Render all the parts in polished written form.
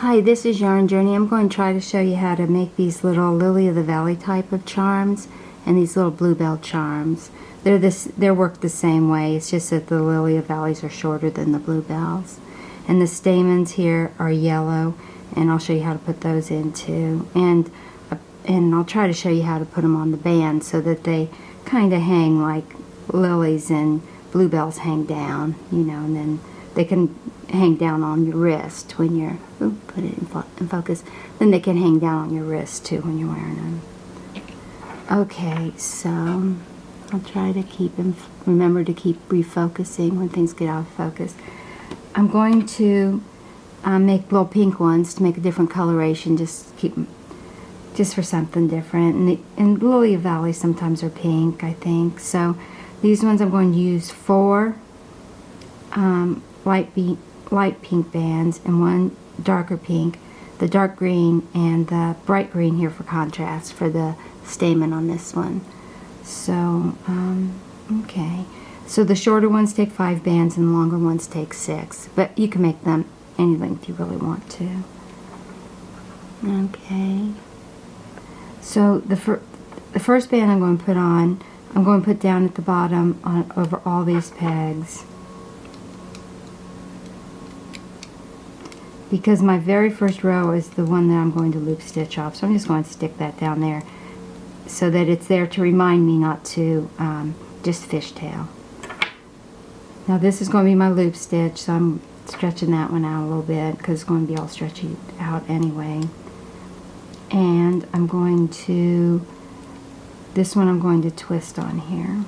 Hi, this is Yarn Journey. I'm going to try to show you how to make these little Lily of the Valley type of charms and these little bluebell charms. They're worked the same way. It's just that the Lily of Valleys are shorter than the bluebells. And the stamens here are yellow, and I'll show you how to put those in too. And I'll try to show you how to put them on the band so that they kind of hang like lilies and bluebells hang down, you know, and then they can hang down on your wrist when you're, put it in focus, then they can hang down on your wrist too when you're wearing them. Okay, so I'll try to remember to keep refocusing when things get out of focus. I'm going to make little pink ones to make a different coloration, just for something different. And Lily of Valley sometimes are pink, I think. So these ones I'm going to use 4 light pink bands and 1 darker pink, the dark green and the bright green here for contrast for the stamen on this one. So okay, so the shorter ones take 5 bands and the longer ones take 6, but you can make them any length you really want to. Okay, so the first band I'm going to put down at the bottom over all these pegs, because my very first row is the one that I'm going to loop stitch off. So I'm just going to stick that down there so that it's there to remind me not to just fishtail. Now this is going to be my loop stitch, so I'm stretching that one out a little bit because it's going to be all stretchy out anyway. And I'm going to, this one I'm going to twist on here.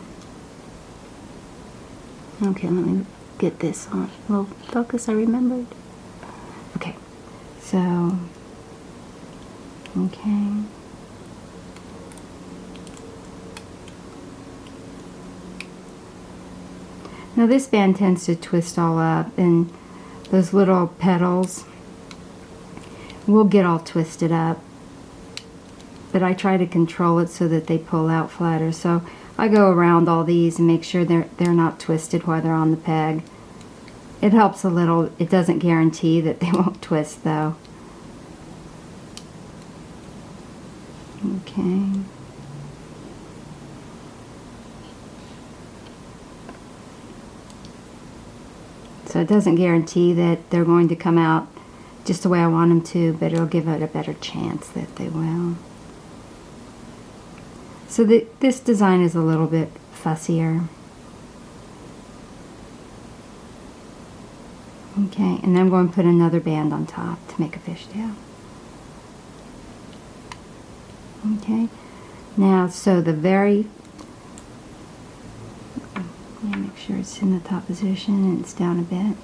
Okay, let me get this on a little focus, I remembered. Okay, so, okay. Now this band tends to twist all up, and those little petals will get all twisted up, but I try to control it so that they pull out flatter. So I go around all these and make sure they're not twisted while they're on the peg. It helps a little. It doesn't guarantee that they won't twist though. Okay. So it doesn't guarantee that they're going to come out just the way I want them to, but it'll give it a better chance that they will. So this design is a little bit fussier. Okay, and then I'm going to put another band on top to make a fishtail. Okay, now so the very, let me make sure it's in the top position and it's down a bit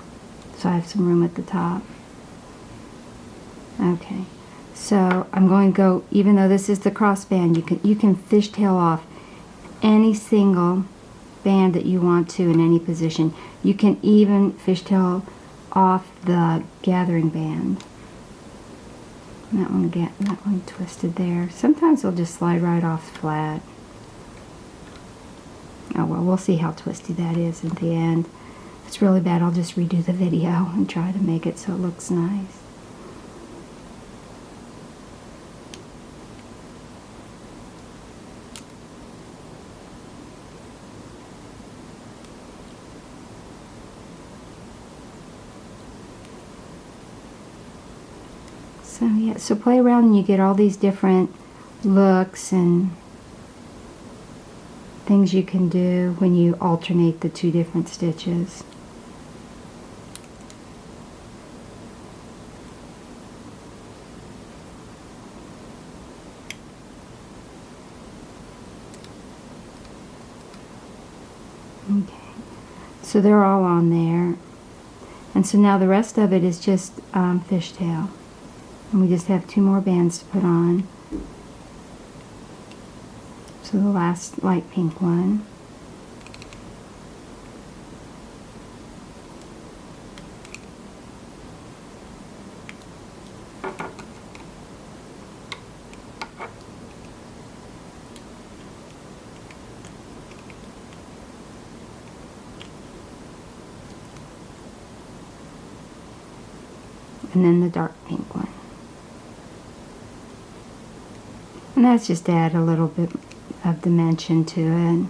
so I have some room at the top. Okay, so I'm going to go, even though this is the cross band, you can fishtail off any single band that you want to in any position. You can even fishtail off the gathering band. And that one twisted there. Sometimes it'll just slide right off flat. Oh well, we'll see how twisty that is at the end. If it's really bad, I'll just redo the video and try to make it so it looks nice. So yeah, so play around and you get all these different looks and things you can do when you alternate the 2 different stitches. Okay, so they're all on there, and so now the rest of it is just fishtail. And we just have 2 more bands to put on. So the last light pink one. and then the dark pink one. And that's just to add a little bit of dimension to it.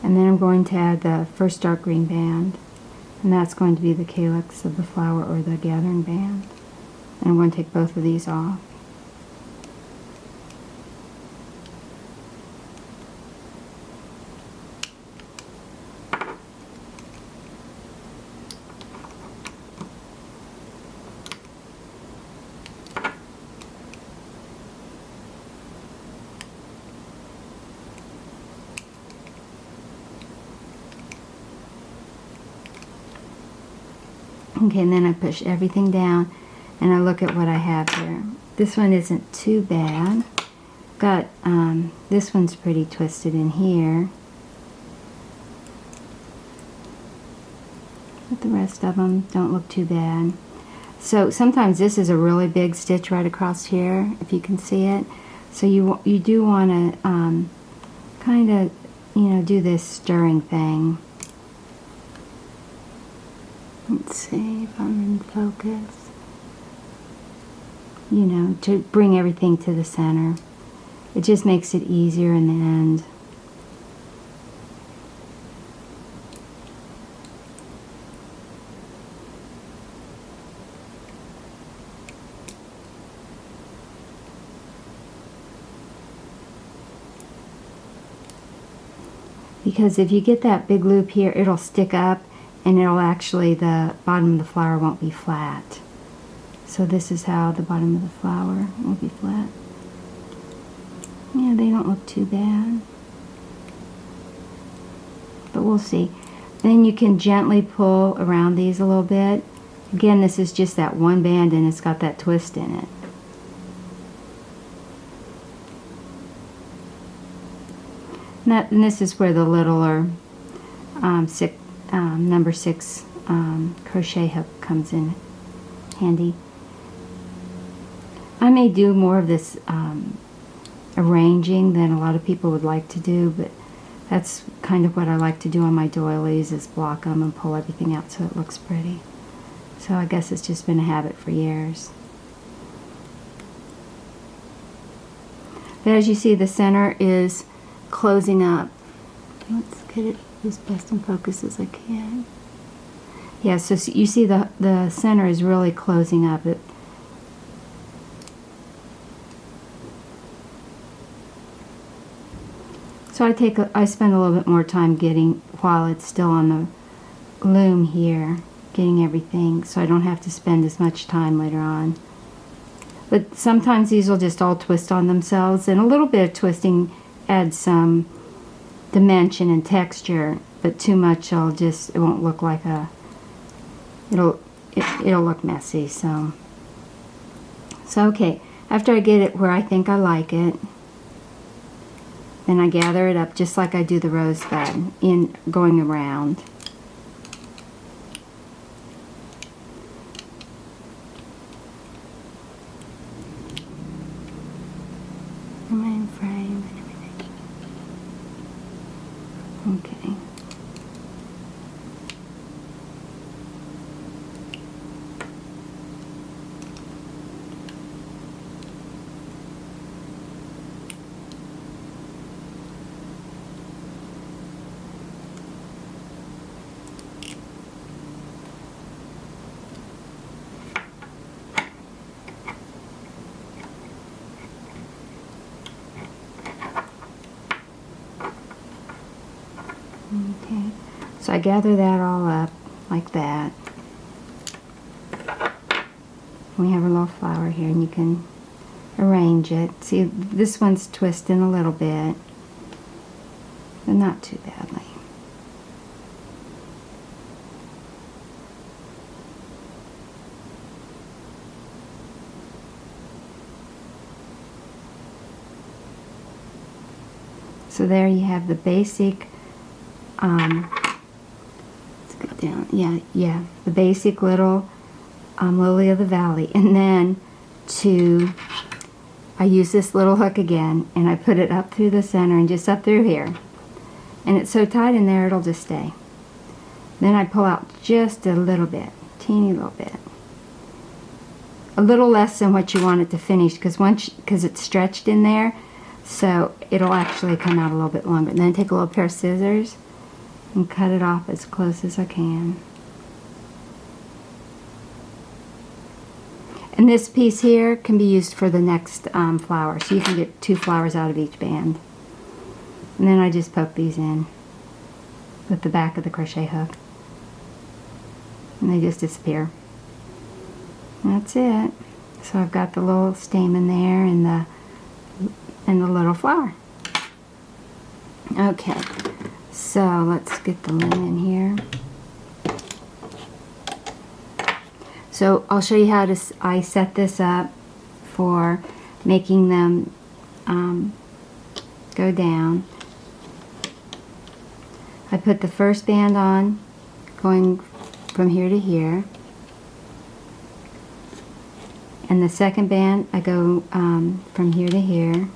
And then I'm going to add the first dark green band, and that's going to be the calyx of the flower, or the gathering band. And I'm going to take both of these off. Okay, and then I push everything down and I look at what I have here. This one isn't too bad. Got this one's pretty twisted in here, but the rest of them don't look too bad. So sometimes this is a really big stitch right across here, if you can see it. So you do want to kind of, you know, do this stirring thing. Let's see if I'm in focus. You know, to bring everything to the center. It just makes it easier in the end. Because if you get that big loop here, it'll stick up, and it'll actually, the bottom of the flower won't be flat. So this is how the bottom of the flower will be flat. Yeah, they don't look too bad, but we'll see. Then you can gently pull around these a little bit. Again, this is just that one band, and it's got that twist in it. And this is where the littler number 6 crochet hook comes in handy. I may do more of this arranging than a lot of people would like to do, but that's kind of what I like to do on my doilies, is block them and pull everything out so it looks pretty. So I guess it's just been a habit for years. But as you see, the center is closing up. Let's get it as best in focus as I can. Yeah, so you see the center is really closing up. So I spend a little bit more time getting, while it's still on the loom here, getting everything, so I don't have to spend as much time later on. But sometimes these will just all twist on themselves, and a little bit of twisting adds some dimension and texture, but too much it won't look like it'll look messy. So okay, after I get it where I think I like it, then I gather it up just like I do the rosebud, in going around. Am I in frame? Okay. Okay, so I gather that all up like that. We have a little flower here, and you can arrange it. See, this one's twisting a little bit, but not too badly. So there you have the basic, let's go down, yeah, the basic little Lily of the Valley. And then to, I use this little hook again, and I put it up through the center and just up through here. And it's so tight in there, it'll just stay. Then I pull out just a little bit, teeny little bit. A little less than what you want it to finish, because it's stretched in there, so it'll actually come out a little bit longer. And then take a little pair of scissors and cut it off as close as I can. And this piece here can be used for the next flower, so you can get 2 flowers out of each band. And then I just poke these in with the back of the crochet hook, and they just disappear. And that's it. So I've got the little stamen there and the little flower. Okay, so let's get the loom in here. So I'll show you how I set this up for making them go down. I put the first band on, going from here to here. And the second band, I go from here to here.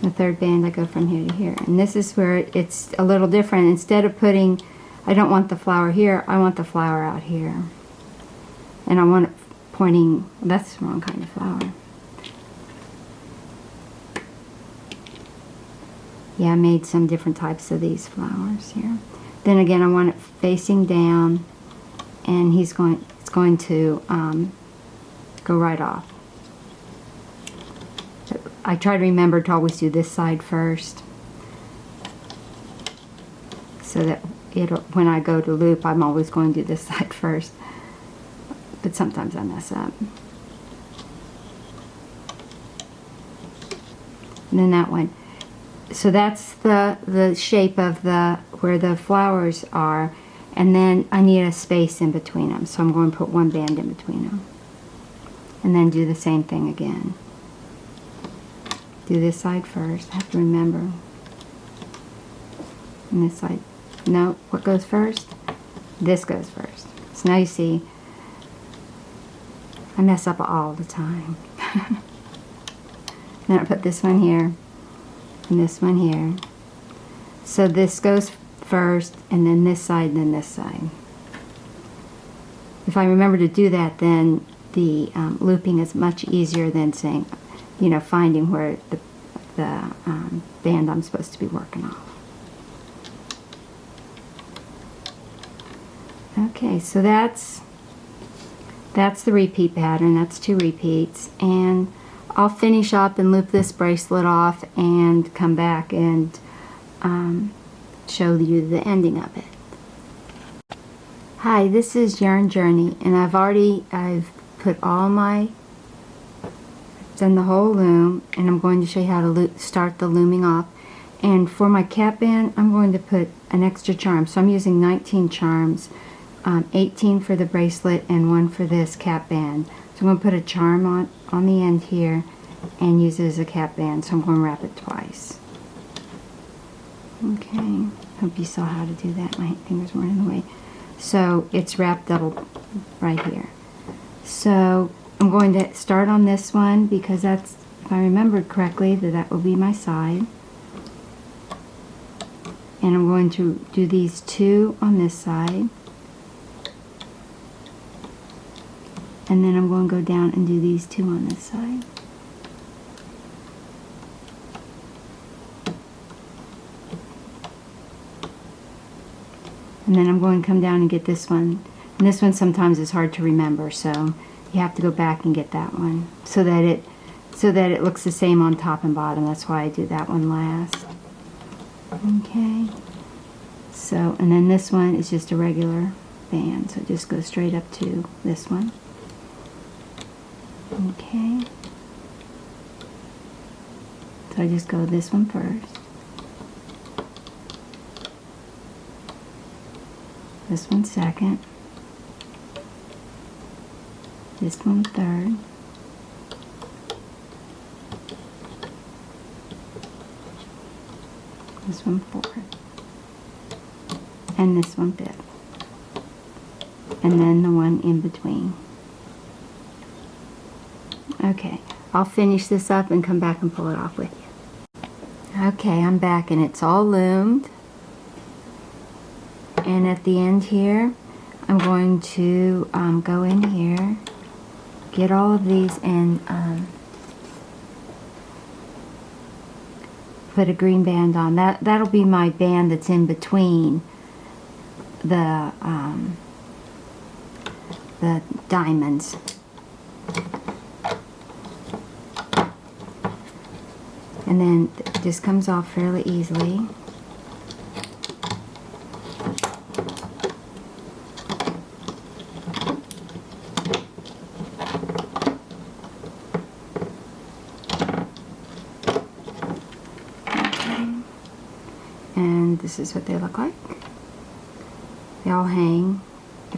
The third band, I go from here to here. And this is where it's a little different. Instead of putting, I don't want the flower here, I want the flower out here. And I want it pointing, that's the wrong kind of flower. Yeah, I made some different types of these flowers here. Then again, I want it facing down, and it's going to go right off. I try to remember to always do this side first, so that when I go to loop, I'm always going to do this side first. But sometimes I mess up. And then that one. So that's the shape of where the flowers are, and then I need a space in between them, so I'm going to put one band in between them, and then do the same thing again. Do this side first. I have to remember. And this side. No, what goes first? This goes first. So now you see, I mess up all the time. Then I put this one here, and this one here. So this goes first, and then this side, and then this side. If I remember to do that, then the looping is much easier than saying, finding where the band I'm supposed to be working off. Okay, so that's the repeat pattern. That's 2 repeats, and I'll finish up and loop this bracelet off and come back and show you the ending of it. Hi, this is Yarn Journey, and I've put all my, done the whole loom, and I'm going to show you how to start the looming off. And for my cap band, I'm going to put an extra charm. So I'm using 19 charms, 18 for the bracelet and 1 for this cap band. So I'm going to put a charm on the end here and use it as a cap band. So I'm going to wrap it twice. Okay, hope you saw how to do that. My fingers weren't in the way. So it's wrapped double right here. So I'm going to start on this one because that's, if I remembered correctly, that will be my side. And I'm going to do these 2 on this side. And then I'm going to go down and do these 2 on this side. And then I'm going to come down and get this one. And this one sometimes is hard to remember, so you have to go back and get that one so that it looks the same on top and bottom. That's why I do that one last. Okay. So, and then this one is just a regular band, so just go straight up to this one. Okay. So I just go this one first. This one second. This one third. This one fourth. And this one fifth. And then the one in between. Okay, I'll finish this up and come back and pull it off with you. Okay, I'm back and it's all loomed. And at the end here, I'm going to go in here, get all of these, and put a green band on. That'll be my band that's in between the diamonds. And then it just comes off fairly easily. And this is what they look like. They all hang.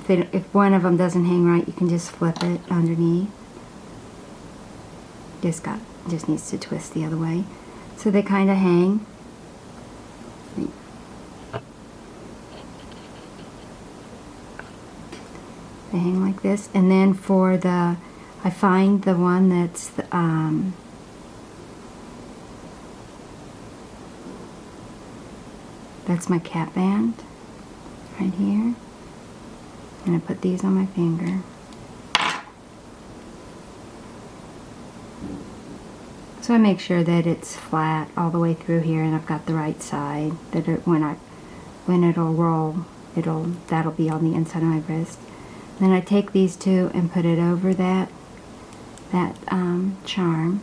If one of them doesn't hang right, you can just flip it underneath. Just needs to twist the other way. So they kind of hang. They hang like this. And then for I find the one that's that's my cap band right here. And I put these on my finger. So I make sure that it's flat all the way through here, and I've got the right side. That when it'll roll, that'll be on the inside of my wrist. Then I take these two and put it over that charm.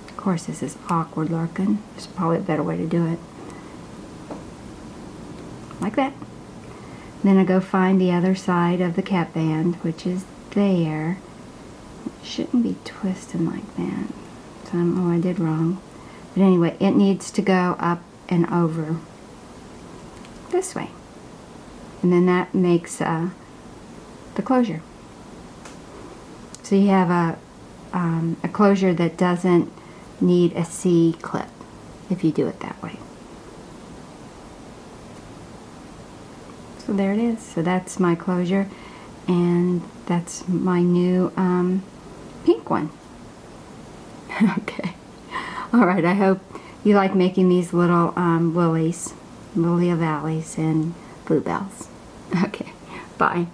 Of course, this is awkward looking. There's probably a better way to do it. Like that. Then I go find the other side of the cap band, which is there. It shouldn't be twisting like that. So I don't know what I did wrong. But anyway, it needs to go up and over this way. And then that makes the closure. So you have a closure that doesn't need a C clip if you do it that way. So there it is. So that's my closure, and that's my new pink one. Okay. Alright, I hope you like making these little lilies, lily of valleys, and bluebells. Okay, bye.